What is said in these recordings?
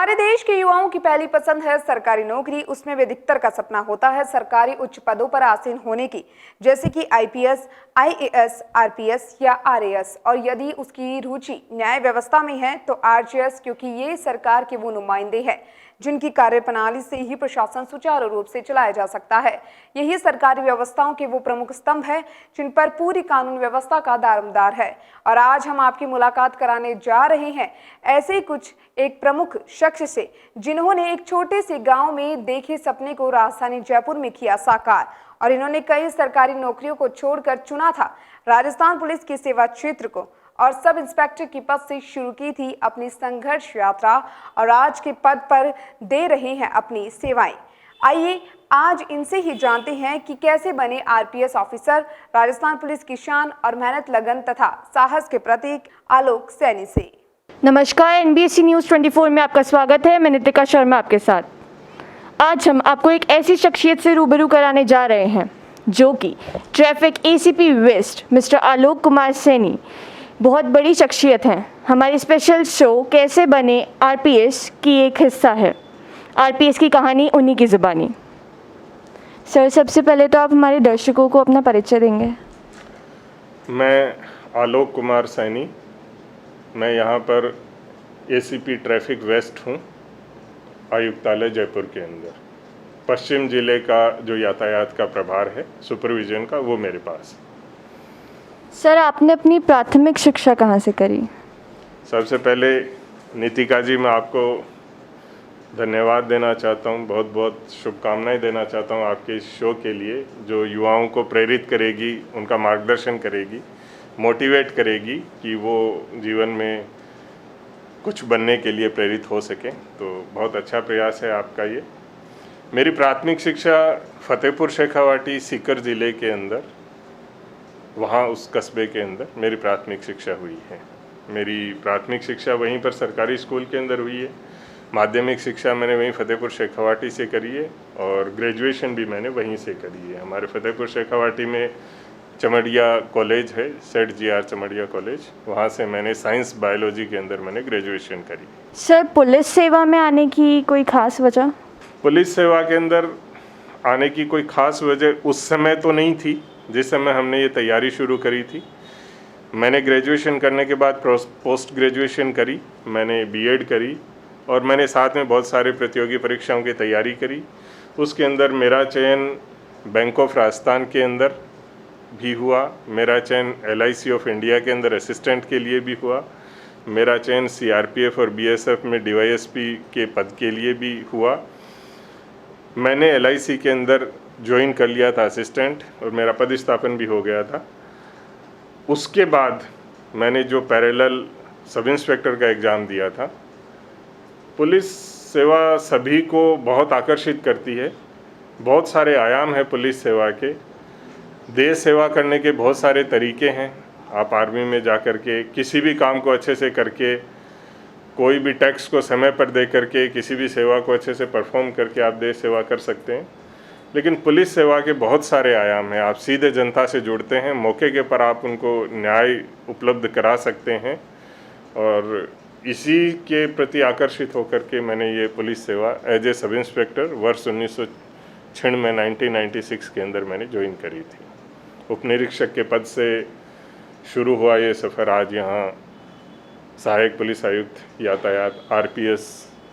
हमारे देश के युवाओं की पहली पसंद है सरकारी नौकरी। उसमें भी अधिकतर का सपना होता है सरकारी उच्च पदों पर आसीन होने की, जैसे कि आईपीएस, आईएएस, आरपीएस या आरएएस। और यदि उसकी रुचि न्याय व्यवस्था में है तो आरजेएस, क्योंकि ये सरकार के वो नुमाइंदे हैं जिनकी कार्यप्रणाली से ही प्रशासन सुचारू रूप से चलाया जा सकता है। यही सरकारी व्यवस्थाओं के वो प्रमुख स्तंभ है जिन पर पूरी कानून व्यवस्था का दारोमदार है। और आज हम आपकी मुलाकात कराने जा रहे हैं ऐसे ही कुछ एक प्रमुख शख्स से, जिन्होंने एक छोटे से गांव में देखे सपने को राजधानी जयपुर में किया साकार। और इन्होंने कई सरकारी नौकरियों को छोड़कर चुना था राजस्थान पुलिस की सेवा क्षेत्र को, और सब इंस्पेक्टर की पद से शुरू की थी अपनी संघर्ष यात्रा, और आज के पद पर दे रहे हैं अपनी सेवाएं। आइए आज इनसे ही जानते हैं कि कैसे बने आरपीएस ऑफिसर, राजस्थान पुलिस की शान और मेहनत, लगन तथा साहस के प्रतीक आलोक सैनी से। नमस्कार, एनबीसी न्यूज़ 24 में आपका स्वागत है। मैं नितिका शर्मा आपके साथ। आज हम आपको एक ऐसी शख्सियत से रूबरू कराने जा रहे हैं जो कि traffic ACP waste mister Alok Kumar Saini बहुत बड़ी शख्सियत हैं। हमारी स्पेशल शो कैसे बने आरपीएस की एक हिस्सा है। आरपीएस की कहानी उन्हीं की ज़ुबानी। सर, सबसे पहले तो आप हमारे दर्शकों को अपना परिचय देंगे। मैं आलोक कुमार सैनी, मैं यहाँ पर एसीपी ट्रैफिक वेस्ट हूँ, आयुक्तालय जयपुर के अंदर। पश्चिम जिले का जो यातायात का प्रभार है, सुपरविजन का, वो मेरे पास। सर, आपने अपनी प्राथमिक शिक्षा कहाँ से करी? सबसे पहले नितिका जी, मैं आपको धन्यवाद देना चाहता हूँ, बहुत बहुत शुभकामनाएं देना चाहता हूँ आपके इस शो के लिए, जो युवाओं को प्रेरित करेगी, उनका मार्गदर्शन करेगी, मोटिवेट करेगी कि वो जीवन में कुछ बनने के लिए प्रेरित हो सकें। तो बहुत अच्छा प्रयास है आपका ये। मेरी प्राथमिक शिक्षा फतेहपुर शेखावाटी सीकर ज़िले के अंदर, वहाँ उस कस्बे के अंदर मेरी प्राथमिक शिक्षा हुई है। मेरी प्राथमिक शिक्षा वहीं पर सरकारी स्कूल के अंदर हुई है। माध्यमिक शिक्षा मैंने वहीं फतेहपुर शेखावाटी से करी है और ग्रेजुएशन भी मैंने वहीं से करी है। हमारे फतेहपुर शेखावाटी में चमड़िया कॉलेज है, सेठ जी.आर. चमड़िया कॉलेज, वहाँ से मैंने साइंस बायोलॉजी के अंदर मैंने ग्रेजुएशन करी। सर, पुलिस सेवा में आने की कोई ख़ास वजह? पुलिस सेवा के अंदर आने की कोई ख़ास वजह उस समय तो नहीं थी जिस समय हमने ये तैयारी शुरू करी थी। मैंने ग्रेजुएशन करने के बाद पोस्ट ग्रेजुएशन करी, मैंने बीएड करी और मैंने साथ में बहुत सारे प्रतियोगी परीक्षाओं की तैयारी करी। उसके अंदर मेरा चयन बैंक ऑफ राजस्थान के अंदर भी हुआ, मेरा चयन LIC ऑफ इंडिया के अंदर असिस्टेंट के लिए भी हुआ, मेरा चयन CRPF और BSF में DYSP के पद के लिए भी हुआ। मैंने LIC के अंदर ज्वाइन कर लिया था असिस्टेंट और मेरा पदस्थापन भी हो गया था। उसके बाद मैंने जो पैरेलल सब इंस्पेक्टर का एग्ज़ाम दिया था। पुलिस सेवा सभी को बहुत आकर्षित करती है, बहुत सारे आयाम हैं पुलिस सेवा के। देश सेवा करने के बहुत सारे तरीके हैं। आप आर्मी में जा कर के किसी भी काम को अच्छे से करके, कोई भी टैक्स को समय पर दे करके, किसी भी सेवा को अच्छे से परफॉर्म करके आप देश सेवा कर सकते हैं। लेकिन पुलिस सेवा के बहुत सारे आयाम हैं। आप सीधे जनता से जुड़ते हैं, मौके के पर आप उनको न्याय उपलब्ध करा सकते हैं, और इसी के प्रति आकर्षित होकर के मैंने ये पुलिस सेवा एज ए सब इंस्पेक्टर वर्ष 1996 में 1996 के अंदर मैंने ज्वाइन करी थी। उपनिरीक्षक के पद से शुरू हुआ ये सफ़र आज यहाँ सहायक पुलिस आयुक्त यातायात आरपीएस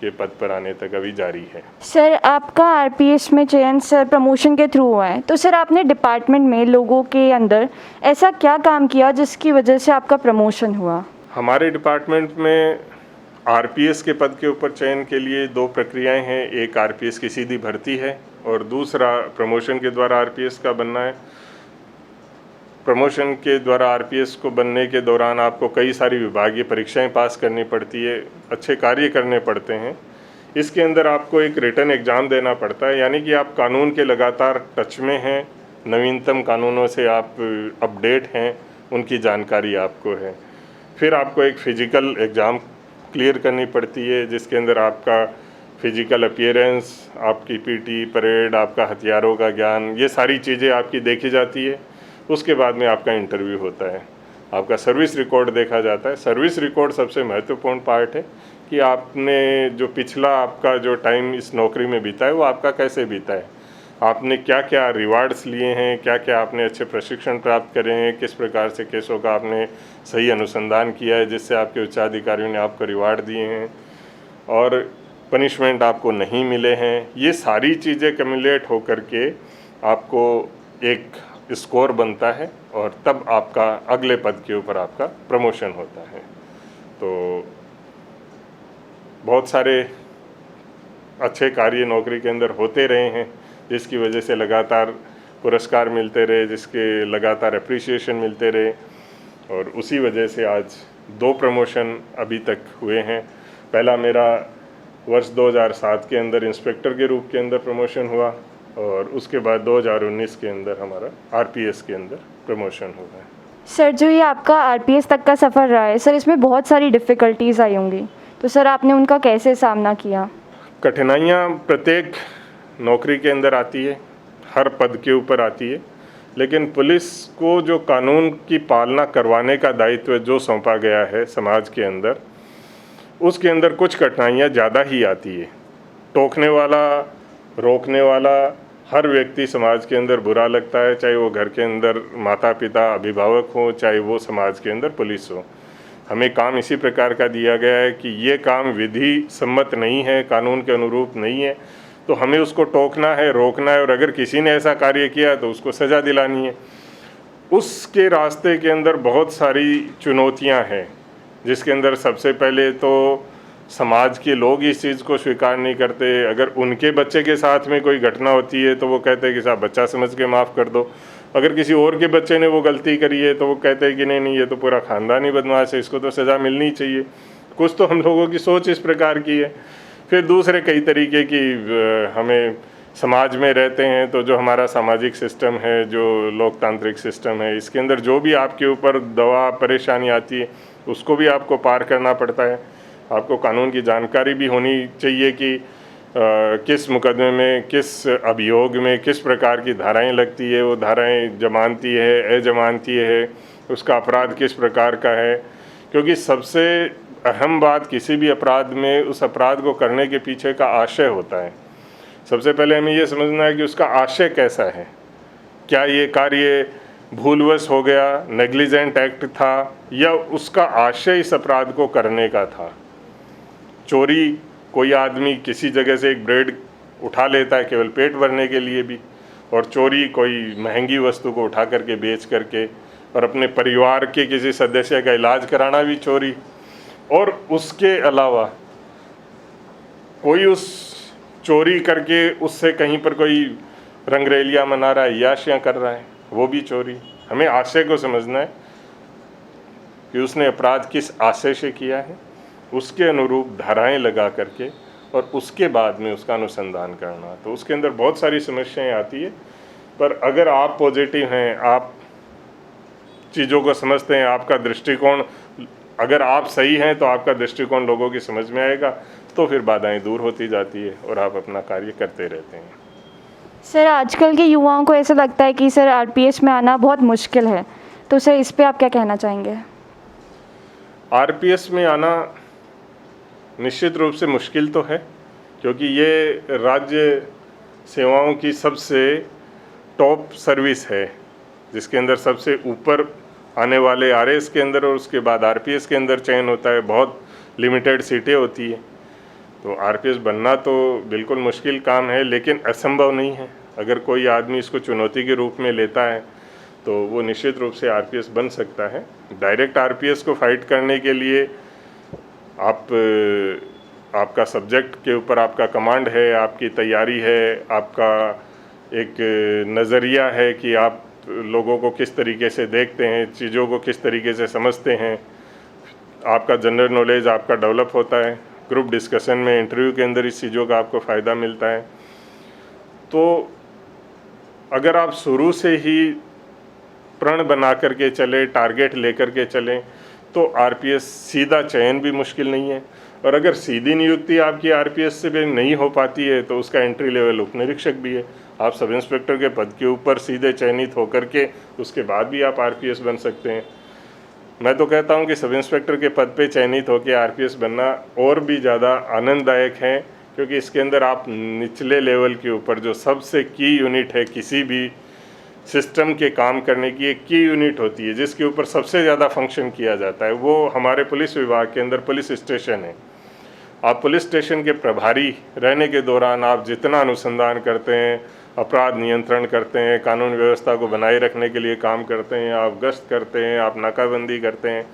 के पद पर आने तक अभी जारी है। सर, आपका आरपीएस में चयन सर प्रमोशन के थ्रू हुआ है, तो सर आपने डिपार्टमेंट में लोगों के अंदर ऐसा क्या काम किया जिसकी वजह से आपका प्रमोशन हुआ? हमारे डिपार्टमेंट में आरपीएस के पद के ऊपर चयन के लिए दो प्रक्रियाएं हैं। एक आरपीएस की सीधी भर्ती है और दूसरा प्रमोशन के द्वारा आरपीएस का बनना है। प्रमोशन के द्वारा आरपीएस को बनने के दौरान आपको कई सारी विभागीय परीक्षाएं पास करनी पड़ती है, अच्छे कार्य करने पड़ते हैं। इसके अंदर आपको एक रिटन एग्ज़ाम देना पड़ता है, यानी कि आप कानून के लगातार टच में हैं, नवीनतम कानूनों से आप अपडेट हैं, उनकी जानकारी आपको है। फिर आपको एक फ़िज़िकल एग्ज़ाम क्लियर करनी पड़ती है, जिसके अंदर आपका फ़िज़िकल अपीयरेंस, आपकी पीटी, परेड, आपका हथियारों का ज्ञान, ये सारी चीज़ें आपकी देखी जाती है। उसके बाद में आपका इंटरव्यू होता है, आपका सर्विस रिकॉर्ड देखा जाता है। सर्विस रिकॉर्ड सबसे महत्वपूर्ण पार्ट है, कि आपने जो पिछला आपका जो टाइम इस नौकरी में बीता है वो आपका कैसे बीता है, आपने क्या क्या रिवार्ड्स लिए हैं, क्या क्या आपने अच्छे प्रशिक्षण प्राप्त करे हैं, किस प्रकार से केसों का आपने सही अनुसंधान किया है जिससे आपके उच्चाधिकारियों ने आपको रिवार्ड दिए हैं और पनिशमेंट आपको नहीं मिले हैं। ये सारी चीज़ें कम्युलेट होकर के आपको एक स्कोर बनता है और तब आपका अगले पद के ऊपर आपका प्रमोशन होता है। तो बहुत सारे अच्छे कार्य नौकरी के अंदर होते रहे हैं जिसकी वजह से लगातार पुरस्कार मिलते रहे, जिसके लगातार अप्रिसिएशन मिलते रहे और उसी वजह से आज 2 प्रमोशन अभी तक हुए हैं। पहला मेरा वर्ष 2007 के अंदर इंस्पेक्टर के रूप के अंदर प्रमोशन हुआ और उसके बाद 2019 के अंदर हमारा आरपीएस के अंदर प्रमोशन हुआ है। सर, जो ये आपका आरपीएस तक का सफ़र रहा है सर, इसमें बहुत सारी डिफ़िकल्टीज़ आई होंगी, तो सर आपने उनका कैसे सामना किया? कठिनाइयाँ प्रत्येक नौकरी के अंदर आती है, हर पद के ऊपर आती है, लेकिन पुलिस को जो कानून की पालना करवाने का दायित्व जो सौंपा गया है समाज के अंदर, उसके अंदर कुछ कठिनाइयाँ ज़्यादा ही आती है। टोकने वाला, रोकने वाला हर व्यक्ति समाज के अंदर बुरा लगता है, चाहे वो घर के अंदर माता पिता अभिभावक हो, चाहे वो समाज के अंदर पुलिस हो। हमें काम इसी प्रकार का दिया गया है कि ये काम विधि सम्मत नहीं है, कानून के अनुरूप नहीं है, तो हमें उसको टोकना है, रोकना है और अगर किसी ने ऐसा कार्य किया तो उसको सज़ा दिलानी है। उसके रास्ते के अंदर बहुत सारी चुनौतियां हैं, जिसके अंदर सबसे पहले तो समाज के लोग इस चीज़ को स्वीकार नहीं करते। अगर उनके बच्चे के साथ में कोई घटना होती है तो वो कहते हैं कि साहब बच्चा समझ के माफ़ कर दो। अगर किसी और के बच्चे ने वो गलती करी है तो वो कहते हैं कि नहीं ये तो पूरा ख़ानदान ही बदमाश है, इसको तो सज़ा मिलनी चाहिए। कुछ तो हम लोगों की सोच इस प्रकार की है। फिर दूसरे कई तरीके की हमें समाज में रहते हैं तो जो हमारा सामाजिक सिस्टम है, जो लोकतांत्रिक सिस्टम है, इसके अंदर जो भी आपके ऊपर दवा परेशानी आती है उसको भी आपको पार करना पड़ता है। आपको कानून की जानकारी भी होनी चाहिए कि किस मुकदमे में, किस अभियोग में किस प्रकार की धाराएं लगती है, वो धाराएं जमानती है, अजमानती है, उसका अपराध किस प्रकार का है। क्योंकि सबसे अहम बात किसी भी अपराध में उस अपराध को करने के पीछे का आशय होता है। सबसे पहले हमें ये समझना है कि उसका आशय कैसा है। क्या ये कार्य भूलवश हो गया, नेग्लिजेंट एक्ट था, या उसका आशय इस अपराध को करने का था। चोरी, कोई आदमी किसी जगह से एक ब्रेड उठा लेता है केवल पेट भरने के लिए भी, और चोरी कोई महंगी वस्तु को उठा करके बेच करके, और अपने परिवार के किसी सदस्य का इलाज कराना भी चोरी। और उसके अलावा कोई उस चोरी करके उससे कहीं पर कोई रंगरेलियाँ मना रहा है, याशियाँ कर रहा है, वो भी चोरी। हमें आशय को समझना है कि उसने अपराध किस आशय से किया है, उसके अनुरूप धाराएं लगा करके और उसके बाद में उसका अनुसंधान करना। तो उसके अंदर बहुत सारी समस्याएं आती है, पर अगर आप पॉजिटिव हैं, आप चीज़ों को समझते हैं, आपका दृष्टिकोण, अगर आप सही हैं तो आपका दृष्टिकोण लोगों की समझ में आएगा, तो फिर बाधाएं दूर होती जाती है और आप अपना कार्य करते रहते हैं। सर, आजकल के युवाओं को ऐसा लगता है कि सर आरपीएस में आना बहुत मुश्किल है, तो सर इस पे आप क्या कहना चाहेंगे? आरपीएस में आना निश्चित रूप से मुश्किल तो है, क्योंकि ये राज्य सेवाओं की सबसे टॉप सर्विस है, जिसके अंदर सबसे ऊपर आने वाले आरएएस के अंदर और उसके बाद आरपीएस के अंदर चयन होता है। बहुत लिमिटेड सीटें होती है, तो आरपीएस बनना तो बिल्कुल मुश्किल काम है, लेकिन असंभव नहीं है। अगर कोई आदमी इसको चुनौती के रूप में लेता है तो वो निश्चित रूप से आरपीएस बन सकता है। डायरेक्ट आरपीएस को फाइट करने के लिए आपका सब्जेक्ट के ऊपर आपका कमांड है, आपकी तैयारी है, आपका एक नज़रिया है कि आप लोगों को किस तरीके से देखते हैं, चीज़ों को किस तरीके से समझते हैं, आपका जनरल नॉलेज आपका डेवलप होता है। ग्रुप डिस्कशन में, इंटरव्यू के अंदर इस चीज़ों का आपको फ़ायदा मिलता है। तो अगर आप शुरू से ही प्रण बना करके चले, टारगेट लेकर के चलें, तो आरपीएस सीधा चयन भी मुश्किल नहीं है। और अगर सीधी नियुक्ति आपकी आरपीएस से भी नहीं हो पाती है तो उसका एंट्री लेवल उप निरीक्षक भी है। आप सब इंस्पेक्टर के पद के ऊपर सीधे चयनित होकर के उसके बाद भी आप आरपीएस बन सकते हैं। मैं तो कहता हूं कि सब इंस्पेक्टर के पद पे चयनित होकर आरपीएस बनना और भी ज़्यादा आनंददायक है, क्योंकि इसके अंदर आप निचले लेवल के ऊपर जो सबसे की यूनिट है, किसी भी सिस्टम के काम करने की एक की यूनिट होती है जिसके ऊपर सबसे ज़्यादा फंक्शन किया जाता है, वो हमारे पुलिस विभाग के अंदर पुलिस स्टेशन है। आप पुलिस स्टेशन के प्रभारी रहने के दौरान आप जितना अनुसंधान करते हैं, अपराध नियंत्रण करते हैं, कानून व्यवस्था को बनाए रखने के लिए काम करते हैं, आप गश्त करते हैं, आप नाकाबंदी करते हैं,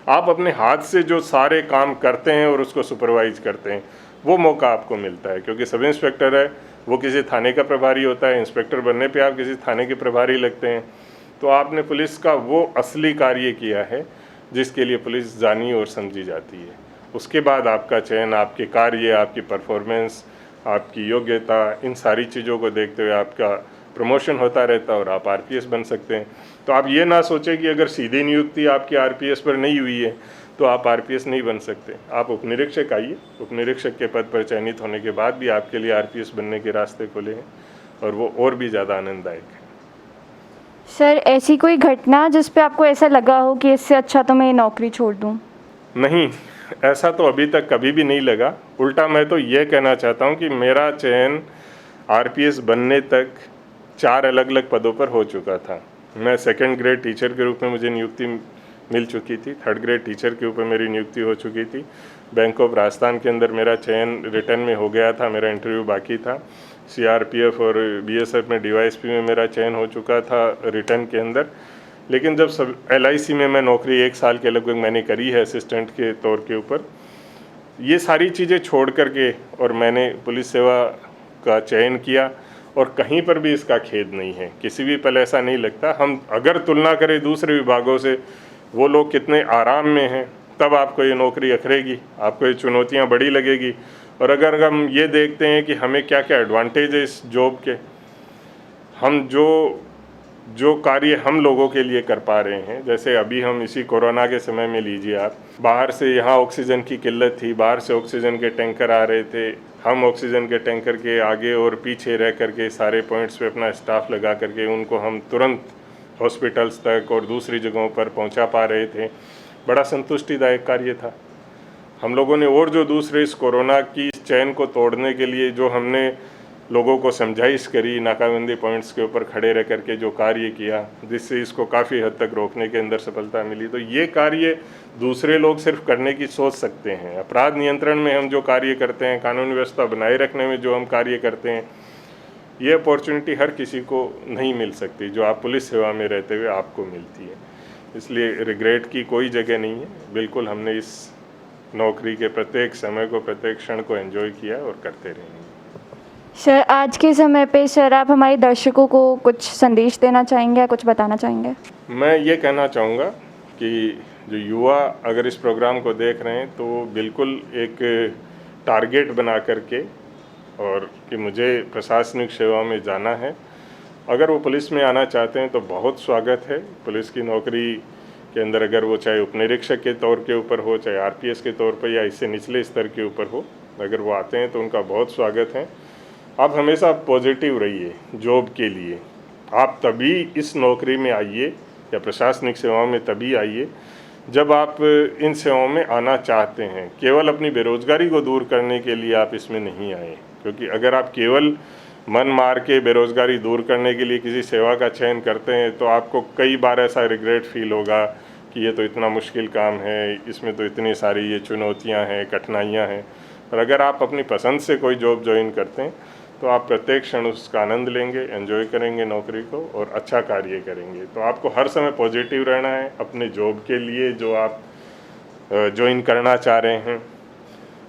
आप अपने हाथ से जो सारे काम करते हैं और उसको सुपरवाइज करते हैं, वो मौका आपको मिलता है। क्योंकि सब इंस्पेक्टर है वो किसी थाने का प्रभारी होता है, इंस्पेक्टर बनने पे आप किसी थाने के प्रभारी लगते हैं। तो आपने पुलिस का वो असली कार्य किया है जिसके लिए पुलिस जानी और समझी जाती है। उसके बाद आपका चयन आपके कार्य, आपकी परफॉर्मेंस, आपकी योग्यता, इन सारी चीज़ों को देखते हुए आपका प्रमोशन होता रहता है और आप आरपीएस बन सकते हैं। तो आप ये ना सोचें कि अगर सीधी नियुक्ति आपकी आरपीएस पर नहीं हुई है तो आप आरपीएस नहीं बन सकते। आप उपनिरीक्षक आइए, उपनिरीक्षक के पद पर चयनित होने के बाद भी आपके लिए आरपीएस बनने के रास्ते खुले हैं और वो और भी ज़्यादा आनंददायक है। सर, ऐसी कोई घटना जिस पे आपको ऐसा लगा हो कि इससे अच्छा तो मैं ये नौकरी छोड़ दूं? नहीं, ऐसा तो अभी तक कभी भी नहीं लगा। उल्टा मैं तो ये कहना चाहता हूँ कि मेरा चयन आरपीएस बनने तक 4 अलग अलग पदों पर हो चुका था। मैं 2nd ग्रेड टीचर के रूप में मुझे नियुक्ति मिल चुकी थी, 3rd ग्रेड टीचर के ऊपर मेरी नियुक्ति हो चुकी थी, बैंक ऑफ राजस्थान के अंदर मेरा चयन रिटर्न में हो गया था, मेरा इंटरव्यू बाकी था, सीआरपीएफ और बीएसएफ में डीवाईएसपी में मेरा चयन हो चुका था रिटर्न के अंदर। लेकिन जब सब एलआईसी में मैं नौकरी 1 साल के लगभग मैंने करी है असिस्टेंट के तौर के ऊपर, ये सारी चीज़ें छोड़ करके और मैंने पुलिस सेवा का चयन किया और कहीं पर भी इसका खेद नहीं है, किसी भी पल ऐसा नहीं लगता। हम अगर तुलना करें दूसरे विभागों से, वो लोग कितने आराम में हैं, तब आपको ये नौकरी अखरेगी, आपको ये चुनौतियाँ बड़ी लगेगी। और अगर हम ये देखते हैं कि हमें क्या क्या एडवांटेज है इस जॉब के, हम जो कार्य हम लोगों के लिए कर पा रहे हैं, जैसे अभी हम इसी कोरोना के समय में लीजिए आप, बाहर से यहाँ ऑक्सीजन की किल्लत थी, बाहर से ऑक्सीजन के टैंकर आ रहे थे, हम ऑक्सीजन के टैंकर के आगे और पीछे रह करके सारे पॉइंट्स पे अपना स्टाफ लगा करके उनको हम तुरंत हॉस्पिटल्स तक और दूसरी जगहों पर पहुंचा पा रहे थे। बड़ा संतुष्टिदायक कार्य था। हम लोगों ने और जो दूसरे इस कोरोना की इस चैन को तोड़ने के लिए जो हमने लोगों को समझाइश करी, नाकाबंदी पॉइंट्स के ऊपर खड़े रह करके जो कार्य किया, जिससे इसको काफ़ी हद तक रोकने के अंदर सफलता मिली, तो ये कार्य दूसरे लोग सिर्फ करने की सोच सकते हैं। अपराध नियंत्रण में हम जो कार्य करते हैं, कानून व्यवस्था बनाए रखने में जो हम कार्य करते हैं, ये अपॉर्चुनिटी हर किसी को नहीं मिल सकती जो आप पुलिस सेवा में रहते हुए आपको मिलती है। इसलिए रिग्रेट की कोई जगह नहीं है। बिल्कुल हमने इस नौकरी के प्रत्येक समय को, प्रत्येक क्षण को एंजॉय किया और करते रहेंगे। सर, आज के समय पे सर आप हमारे दर्शकों को कुछ संदेश देना चाहेंगे या कुछ बताना चाहेंगे? मैं ये कहना चाहूँगा कि जो युवा अगर इस प्रोग्राम को देख रहे हैं तो बिल्कुल एक टारगेट बना करके और कि मुझे प्रशासनिक सेवा में जाना है, अगर वो पुलिस में आना चाहते हैं तो बहुत स्वागत है। पुलिस की नौकरी के अंदर अगर वो चाहे उपनिरीक्षक के तौर के ऊपर हो, चाहे आरपीएस के तौर पर या इससे निचले स्तर के ऊपर हो, अगर वो आते हैं तो उनका बहुत स्वागत है। आप हमेशा पॉजिटिव रहिए जॉब के लिए। आप तभी इस नौकरी में आइए या प्रशासनिक सेवाओं में तभी आइए जब आप इन सेवाओं में आना चाहते हैं। केवल अपनी बेरोजगारी को दूर करने के लिए आप इसमें नहीं आए, क्योंकि अगर आप केवल मन मार के बेरोजगारी दूर करने के लिए किसी सेवा का चयन करते हैं तो आपको कई बार ऐसा रिग्रेट फील होगा कि ये तो इतना मुश्किल काम है, इसमें तो इतनी सारी ये चुनौतियाँ हैं, कठिनाइयाँ हैं। और अगर आप अपनी पसंद से कोई जॉब ज्वाइन करते हैं तो आप प्रत्येक क्षण उसका आनंद लेंगे, एंजॉय करेंगे नौकरी को और अच्छा कार्य करेंगे। तो आपको हर समय पॉजिटिव रहना है अपने जॉब के लिए जो आप ज्वाइन करना चाह रहे हैं।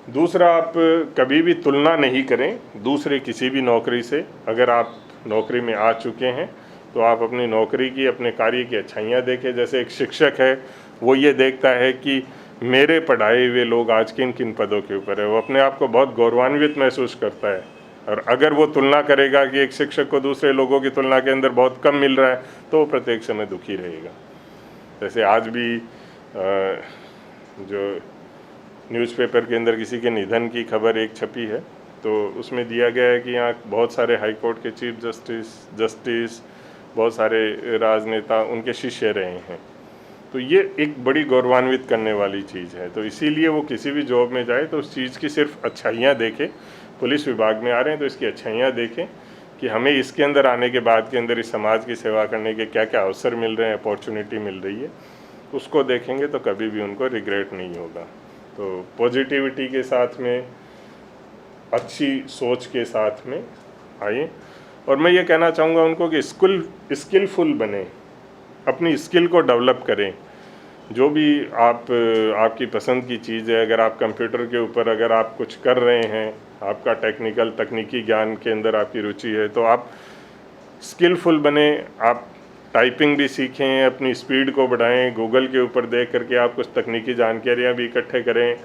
दूसरा, आप कभी भी तुलना नहीं करें दूसरे किसी भी नौकरी से। अगर आप नौकरी में आ चुके हैं तो आप अपनी नौकरी की, अपने कार्य की अच्छाइयाँ देखें। जैसे एक शिक्षक है, वो ये देखता है कि मेरे पढ़ाए हुए लोग आज किन किन पदों के ऊपर है, वो अपने आप को बहुत गौरवान्वित महसूस करता है। और अगर वो तुलना करेगा कि एक शिक्षक को दूसरे लोगों की तुलना के अंदर बहुत कम मिल रहा है तो वो प्रत्येक समय दुखी रहेगा। जैसे आज भी जो न्यूज़पेपर के अंदर किसी के निधन की खबर एक छपी है तो उसमें दिया गया है कि यहाँ बहुत सारे हाई कोर्ट के चीफ जस्टिस, बहुत सारे राजनेता उनके शिष्य रहे हैं। तो ये एक बड़ी गौरवान्वित करने वाली चीज़ है। तो इसीलिए वो किसी भी जॉब में जाए तो उस चीज़ की सिर्फ अच्छाइयाँ देखे। पुलिस विभाग में आ रहे हैं तो इसकी अच्छाइयाँ देखें कि हमें इसके अंदर आने के बाद के अंदर इस समाज की सेवा करने के क्या क्या अवसर मिल रहे हैं, अपॉर्चुनिटी मिल रही है, उसको देखेंगे तो कभी भी उनको रिग्रेट नहीं होगा। तो पॉजिटिविटी के साथ में, अच्छी सोच के साथ में आइए। और मैं ये कहना चाहूँगा उनको कि स्किलफुल बने, अपनी स्किल को डेवलप करें। जो भी आपकी पसंद की चीज़ है, अगर आप कंप्यूटर के ऊपर अगर आप कुछ कर रहे हैं, आपका तकनीकी ज्ञान के अंदर आपकी रुचि है, तो आप स्किलफुल बने। आप टाइपिंग भी सीखें, अपनी स्पीड को बढ़ाएं, गूगल के ऊपर देख करके आप कुछ तकनीकी जानकारियाँ भी इकट्ठे करें।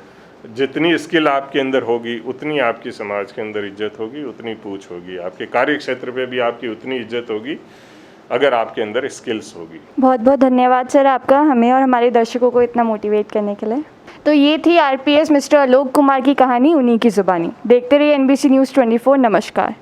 जितनी स्किल आपके अंदर होगी उतनी आपकी समाज के अंदर इज्जत होगी, उतनी पूछ होगी, आपके कार्य क्षेत्र पे भी आपकी उतनी इज्जत होगी अगर आपके अंदर स्किल्स होगी। बहुत बहुत धन्यवाद सर आपका, हमें और हमारे दर्शकों को इतना मोटिवेट करने के लिए। तो ये थी आरपीएस मिस्टर आलोक कुमार की कहानी, उन्हीं की ज़ुबानी। देखते रहिए NBC News 24। नमस्कार।